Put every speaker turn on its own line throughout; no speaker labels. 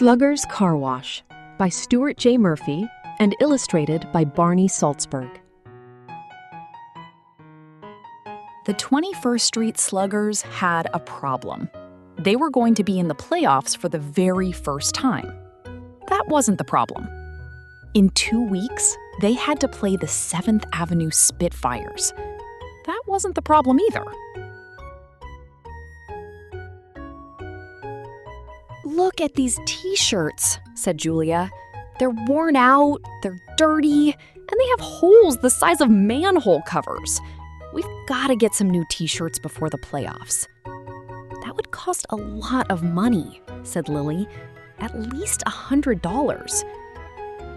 Sluggers Car Wash by Stuart J. Murphey and illustrated by Barney Saltzberg.
The 21st Street Sluggers had a problem. They were going to be in the playoffs for the very first time. That wasn't the problem. In 2 weeks, they had to play the 7th Avenue Spitfires. That wasn't the problem either. "Look at these t-shirts," said Julia. "They're worn out, they're dirty, and they have holes the size of manhole covers. We've got to get some new t-shirts before the playoffs." "That would cost a lot of money," said Lily. "At least $100.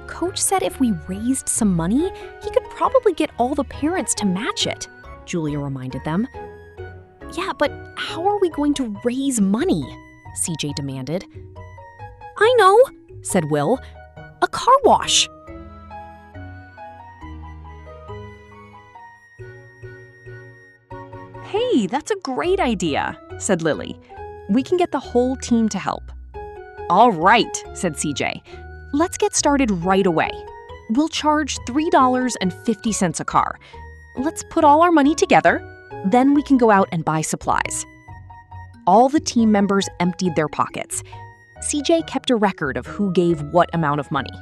Coach said if we raised some money, he could probably get all the parents to match it," Julia reminded them. "Yeah, but how are we going to raise money?" CJ demanded. "I know," said Will. "A car wash."
"Hey, that's a great idea," said Lily. "We can get the whole team to help." "All right," said CJ. "Let's get started right away. We'll charge $3.50 a car. Let's put all our money together, then we can go out and buy supplies." All the team members emptied their pockets. CJ kept a record of who gave what amount of money.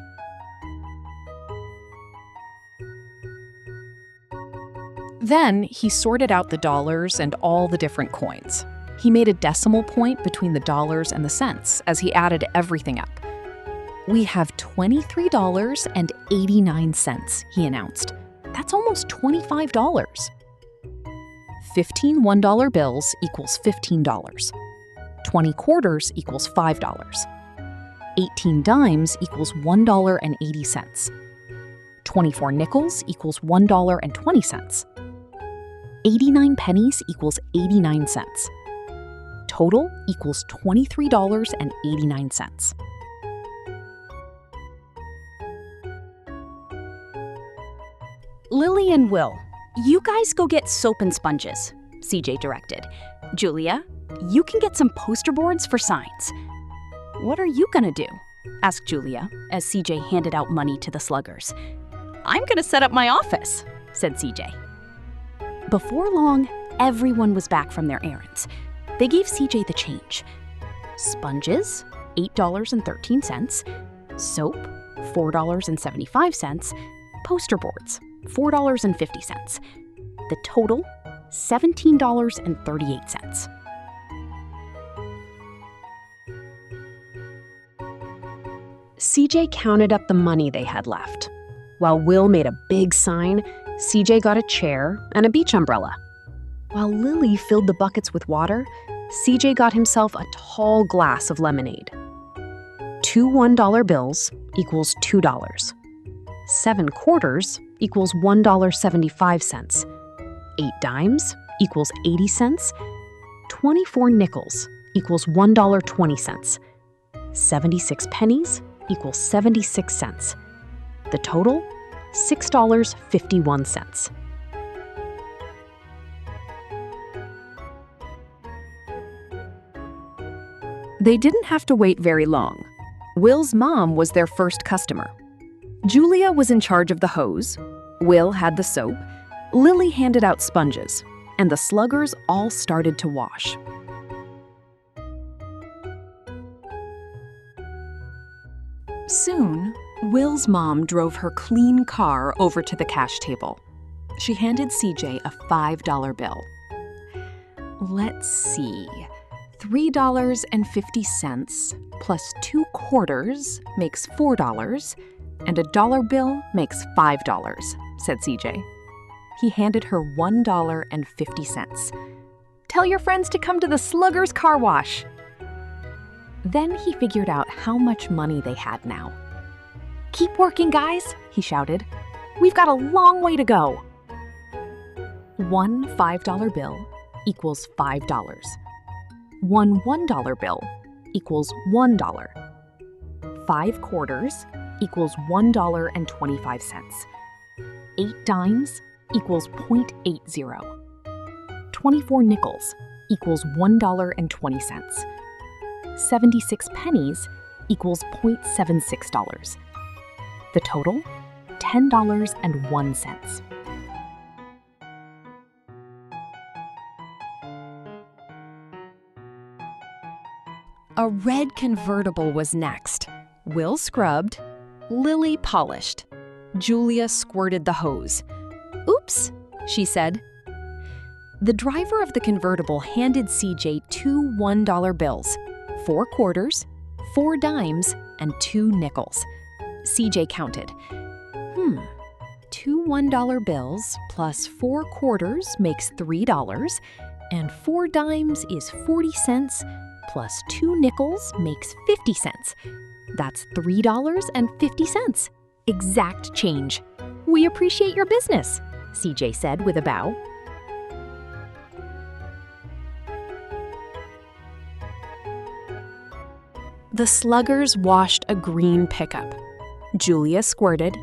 Then he sorted out the dollars and all the different coins. He made a decimal point between the dollars and the cents as he added everything up. "We have $23.89, he announced. "That's almost $25. 15 $1 bills equals $15. 20 quarters equals $5. 18 dimes equals $1.80. 24 nickels equals $1.20. 89 pennies equals 89 cents. Total equals $23.89.
"Lily and Will, you guys go get soap and sponges," CJ directed. "Julia, you can get some poster boards for signs." "What are you gonna do?" asked Julia as CJ handed out money to the Sluggers. "I'm gonna set up my office," said CJ. Before long, everyone was back from their errands. They gave CJ the change. Sponges, $8.13, soap, $4.75, poster boards, $4.50. The total, $17.38.
CJ counted up the money they had left. While Will made a big sign, CJ got a chair and a beach umbrella. While Lily filled the buckets with water, CJ got himself a tall glass of lemonade. 2 $1 bills equals $2. 7 quarters equals $1.75. 8 dimes equals 80 cents. 24 nickels equals $1.20. 76 pennies equals 76 cents. The total, $6.51.
They didn't have to wait very long. Will's mom was their first customer. Julia was in charge of the hose, Will had the soap, Lily handed out sponges, and the Sluggers all started to wash. Soon, Will's mom drove her clean car over to the cash table. She handed CJ a $5 bill. "Let's see, $3.50 plus 2 quarters makes $4, and a dollar bill makes $5, said CJ. He handed her $1.50. "Tell your friends to come to the Sluggers Car Wash." Then he figured out how much money they had now. "Keep working, guys," he shouted. "We've got a long way to go." 1 $5 bill equals $5. 1 $1 bill equals $1. 5 quarters equals $1.25. 8 dimes equals .80. 24 nickels equals $1.20. 76 pennies
equals $0.76. The total, $10.01.
A red convertible was next. Will scrubbed, Lily polished, Julia squirted the hose. "Oops," she said. The driver of the convertible handed CJ 2 $1 bills, 4 quarters, 4 dimes, and 2 nickels. CJ counted. 2 $1 bills plus 4 quarters makes $3, and 4 dimes is 40 cents, plus 2 nickels makes 50 cents. That's $3.50. Exact change. "We appreciate your business," CJ said with a bow. The Sluggers washed a green pickup. Julia squirted,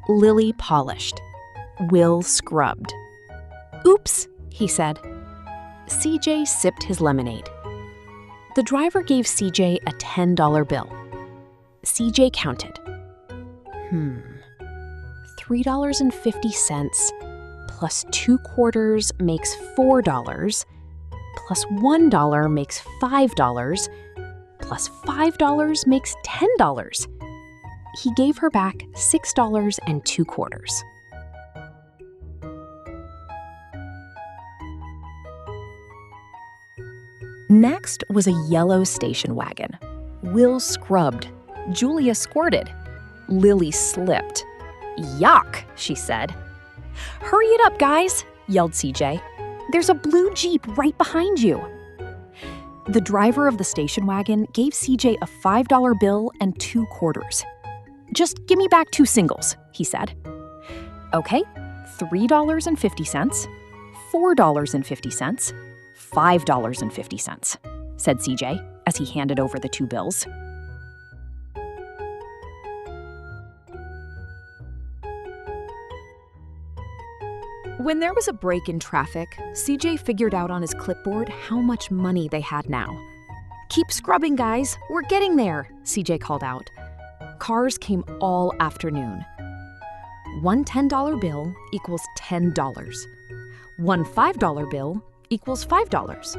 Lily polished, Will scrubbed. "Oops," he said. CJ sipped his lemonade. The driver gave CJ a $10 bill. CJ counted. $3.50 plus 2 quarters makes $4, plus $1 makes $5, plus $5 makes $10. He gave her back $6.02. Next was a yellow station wagon. Will scrubbed, Julia squirted, Lily slipped. "Yuck," she said. "Hurry it up, guys," yelled CJ. "There's a blue Jeep right behind you." The driver of the station wagon gave CJ a $5 bill and 2 quarters. "Just give me back 2 singles," he said. "Okay, $3.50, $4.50, $5.50, said CJ as he handed over the 2 bills. When there was a break in traffic, CJ figured out on his clipboard how much money they had now. "Keep scrubbing, guys. We're getting there," CJ called out. Cars came all afternoon. 1 $10 bill equals $10. 1 $5 bill equals $5.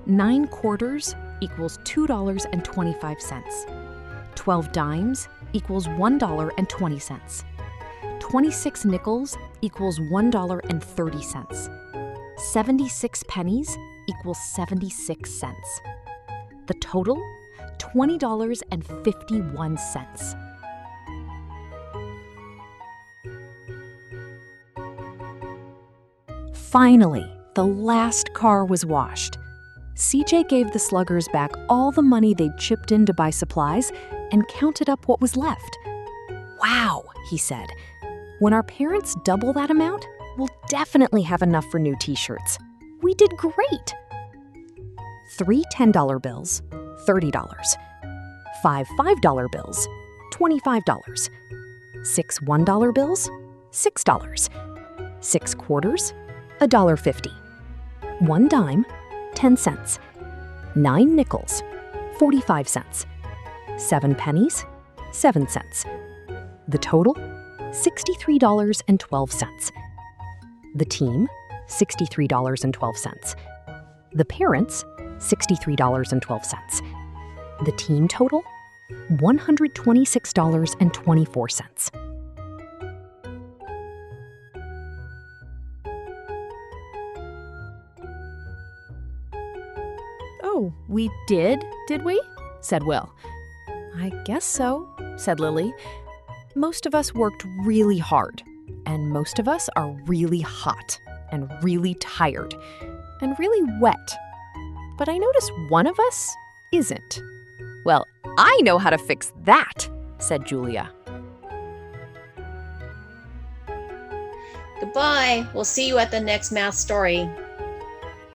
9 quarters equals $2.25. 12 dimes equals $1.20. 26 nickels equals $1.30. 76 pennies equals 76 cents. The total, $20.51. Finally, the last car was washed. CJ gave the Sluggers back all the money they'd chipped in to buy supplies and counted up what was left. "Wow," he said. "When our parents double that amount, we'll definitely have enough for new t-shirts. We did great." 3 $10 bills, $30. 5 $5 bills, $25. 6 $1 bills, $6. 6 quarters, $1.50. 1 dime, 10 cents. 9 nickels, 45 cents. 7 pennies, 7 cents. The total, $63.12. The team, $63.12. The parents, $63.12. The team total, $126.24. "Oh, we did we?" said Will. "I guess so," said Lily. "Most of us worked really hard, and most of us are really hot, and really tired, and really wet. But I notice one of us isn't." "Well, I know how to fix that," said Julia.
Goodbye. We'll see you at the next math story.